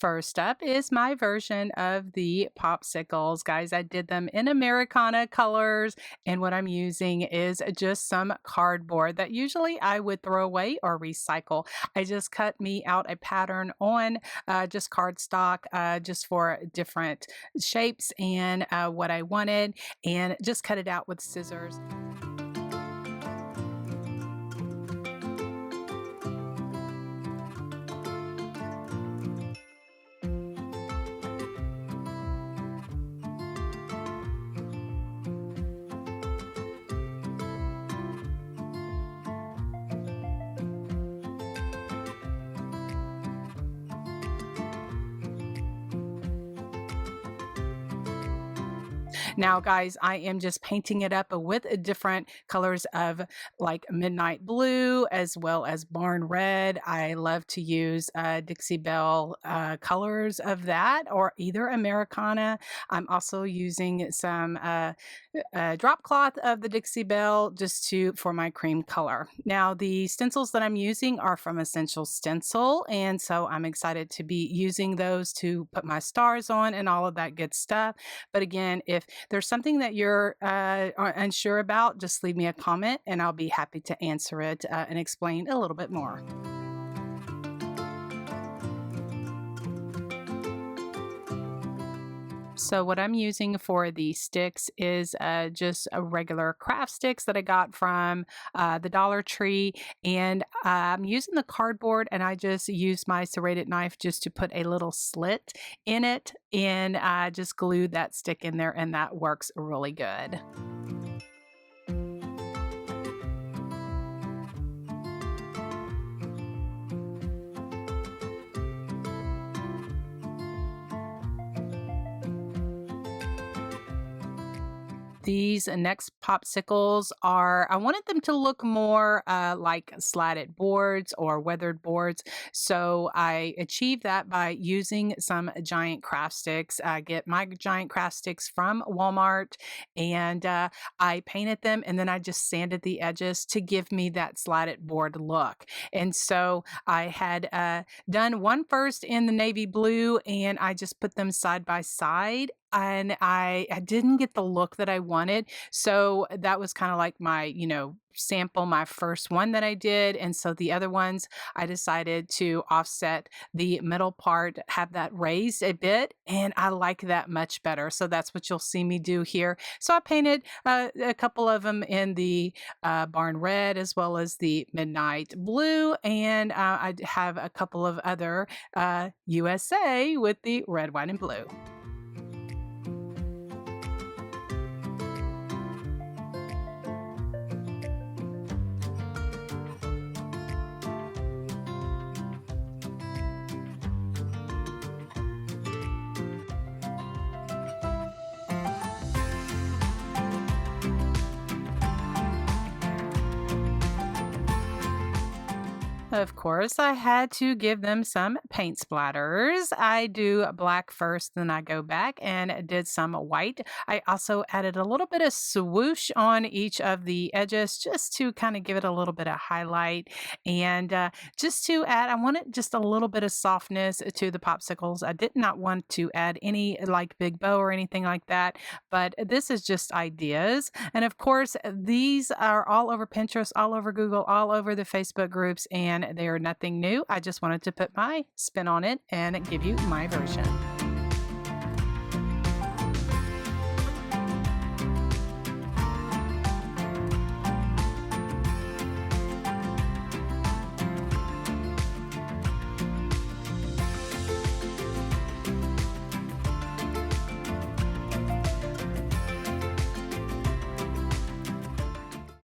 First up is my version of the Popsicles. Guys, I did them in Americana colors, and what I'm using is just some cardboard that usually I would throw away or recycle. I just cut me out a pattern on just cardstock just for different shapes and what I wanted, and just cut it out with scissors. Now, guys, I am just painting it up with different colors of like midnight blue as well as barn red. I love to use Dixie Belle colors of that, or either Americana. I'm also using some drop cloth of the Dixie Belle just for my cream color. Now, the stencils that I'm using are from Essential Stencil, and so I'm excited to be using those to put my stars on and all of that good stuff. But again, if there's something that you're unsure about, just leave me a comment and I'll be happy to answer it and explain a little bit more. So what I'm using for the sticks is just a regular craft sticks that I got from the Dollar Tree, and I'm using the cardboard, and I just use my serrated knife just to put a little slit in it, and I just glued that stick in there, and that works really good. These next popsicles I wanted them to look more like slatted boards or weathered boards. So I achieved that by using some giant craft sticks. I get my giant craft sticks from Walmart, and I painted them, and then I just sanded the edges to give me that slatted board look. And so I had done one first in the navy blue, and I just put them side by side, and I didn't get the look that I wanted. So that was kind of like my, sample, my first one that I did. And so the other ones, I decided to offset the middle part, have that raised a bit, and I like that much better. So that's what you'll see me do here. So I painted a couple of them in the barn red as well as the midnight blue, and I have a couple of other USA with the red, white, and blue. Of course, I had to give them some paint splatters. I do black first, then I go back and did some white. I also added a little bit of swoosh on each of the edges just to kind of give it a little bit of highlight. And just to add, I wanted just a little bit of softness to the popsicles. I did not want to add any like big bow or anything like that, but this is just ideas. And of course, these are all over Pinterest, all over Google, all over the Facebook groups, and they are nothing new. I just wanted to put my spin on it and give you my version.